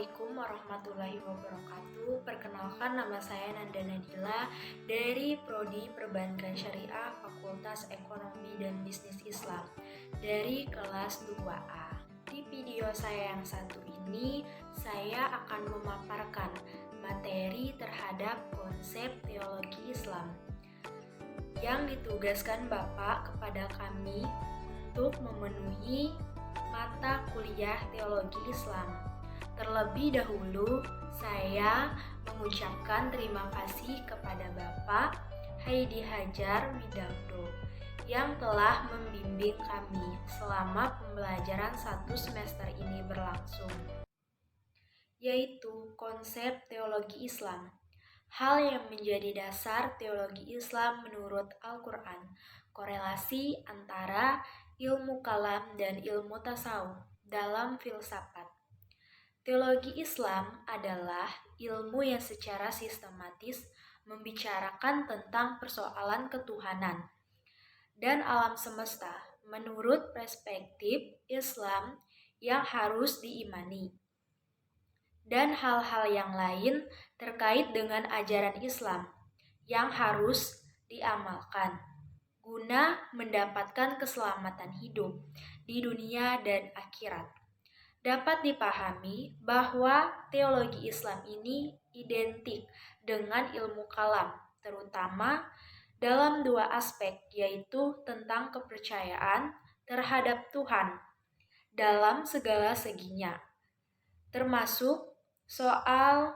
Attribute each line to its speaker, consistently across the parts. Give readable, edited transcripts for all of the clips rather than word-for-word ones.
Speaker 1: Assalamualaikum warahmatullahi wabarakatuh. Perkenalkan, nama saya Nanda Nadila dari Prodi Perbankan Syariah Fakultas Ekonomi dan Bisnis Islam dari kelas 2A. Di video saya yang satu ini, saya akan memaparkan materi terhadap konsep teologi Islam yang ditugaskan Bapak kepada kami untuk memenuhi mata kuliah teologi Islam. Terlebih dahulu, saya mengucapkan terima kasih kepada Bapak Haidi Hajar Widakdo yang telah membimbing kami selama pembelajaran 1 semester ini berlangsung, yaitu konsep teologi Islam. Hal yang menjadi dasar teologi Islam menurut Al-Quran, korelasi antara ilmu kalam dan ilmu tasawuf dalam filsafat. Teologi Islam adalah ilmu yang secara sistematis membicarakan tentang persoalan ketuhanan dan alam semesta menurut perspektif Islam yang harus diimani, dan hal-hal yang lain terkait dengan ajaran Islam yang harus diamalkan guna mendapatkan keselamatan hidup di dunia dan akhirat. Dapat dipahami bahwa teologi Islam ini identik dengan ilmu kalam, terutama dalam 2 aspek, yaitu tentang kepercayaan terhadap Tuhan dalam segala seginya, termasuk soal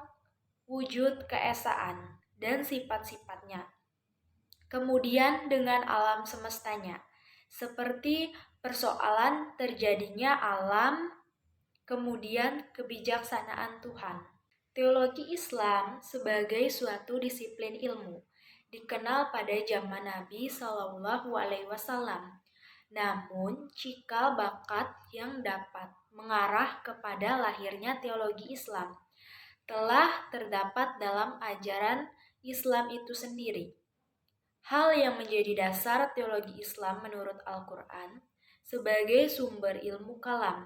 Speaker 1: wujud keesaan dan sifat-sifatnya. Kemudian dengan alam semestanya, seperti persoalan terjadinya alam, kemudian kebijaksanaan Tuhan. Teologi Islam sebagai suatu disiplin ilmu dikenal pada zaman Nabi Shallallahu Alaihi Wasallam. Namun, cikal bakat yang dapat mengarah kepada lahirnya teologi Islam telah terdapat dalam ajaran Islam itu sendiri. Hal yang menjadi dasar teologi Islam menurut Al-Quran sebagai sumber ilmu kalam.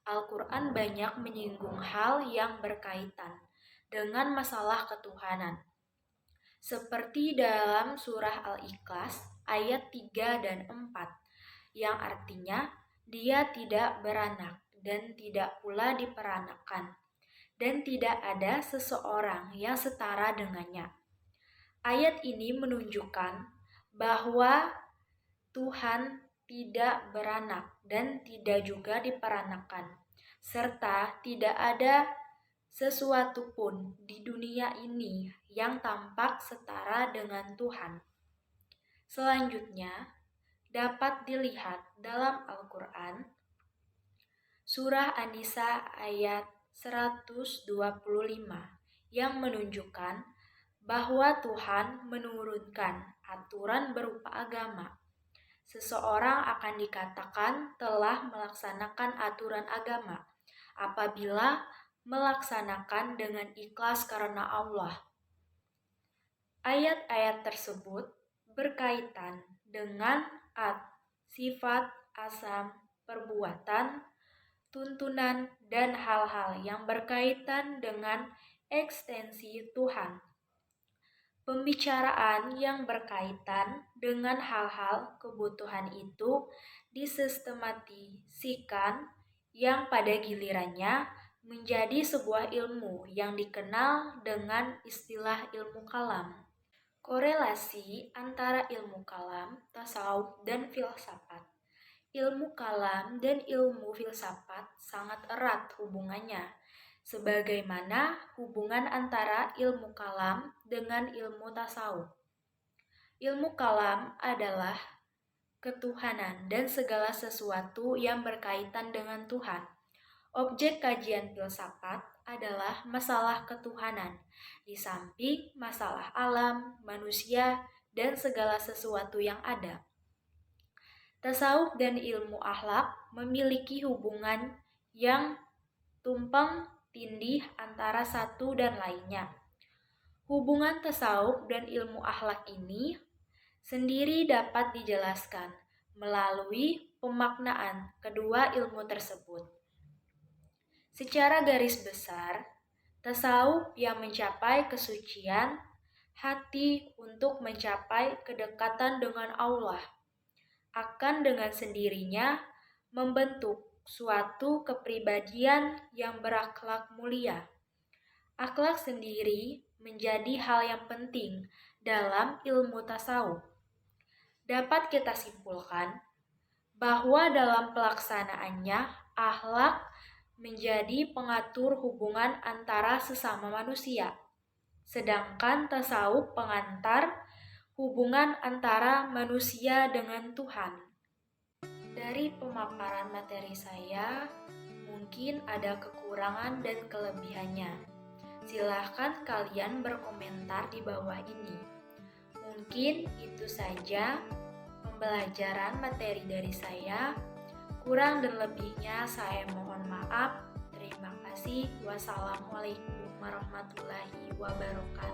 Speaker 1: Al-Quran banyak menyinggung hal yang berkaitan dengan masalah ketuhanan, seperti dalam surah Al-Ikhlas ayat 3 dan 4, yang artinya Dia tidak beranak dan tidak pula diperanakkan, dan tidak ada seseorang yang setara dengannya. Ayat ini menunjukkan bahwa Tuhan tidak beranak dan tidak juga diperanakkan, serta tidak ada sesuatu pun di dunia ini yang tampak setara dengan Tuhan. Selanjutnya, dapat dilihat dalam Al-Quran, surah An-Nisa ayat 125, yang menunjukkan bahwa Tuhan menurunkan aturan berupa agama. Seseorang akan dikatakan telah melaksanakan aturan agama apabila melaksanakan dengan ikhlas karena Allah. Ayat-ayat tersebut berkaitan dengan sifat, asam, perbuatan, tuntunan, dan hal-hal yang berkaitan dengan ekstensi Tuhan. Pembicaraan yang berkaitan dengan hal-hal kebutuhan itu disistematiskan yang pada gilirannya menjadi sebuah ilmu yang dikenal dengan istilah ilmu kalam. Korelasi antara ilmu kalam, tasawuf, dan filsafat. Ilmu kalam dan ilmu filsafat sangat erat hubungannya, sebagaimana hubungan antara ilmu kalam dengan ilmu tasawuf. Ilmu kalam adalah ketuhanan dan segala sesuatu yang berkaitan dengan Tuhan. Objek kajian filsafat adalah masalah ketuhanan, di samping masalah alam, manusia, dan segala sesuatu yang ada. Tasawuf dan ilmu akhlak memiliki hubungan yang tumpang tindih antara satu dan lainnya. Hubungan tasawuf dan ilmu akhlak ini sendiri dapat dijelaskan melalui pemaknaan kedua ilmu tersebut. Secara garis besar, tasawuf yang mencapai kesucian hati untuk mencapai kedekatan dengan Allah akan dengan sendirinya membentuk suatu kepribadian yang berakhlak mulia. Akhlak sendiri menjadi hal yang penting dalam ilmu tasawuf. Dapat kita simpulkan bahwa dalam pelaksanaannya, akhlak menjadi pengatur hubungan antara sesama manusia, sedangkan tasawuf pengantar hubungan antara manusia dengan Tuhan. Dari pemaparan materi saya, mungkin ada kekurangan dan kelebihannya. Silahkan kalian berkomentar di bawah ini. Mungkin itu saja pembelajaran materi dari saya. Kurang dan lebihnya saya mohon maaf. Terima kasih. Wassalamualaikum warahmatullahi wabarakatuh.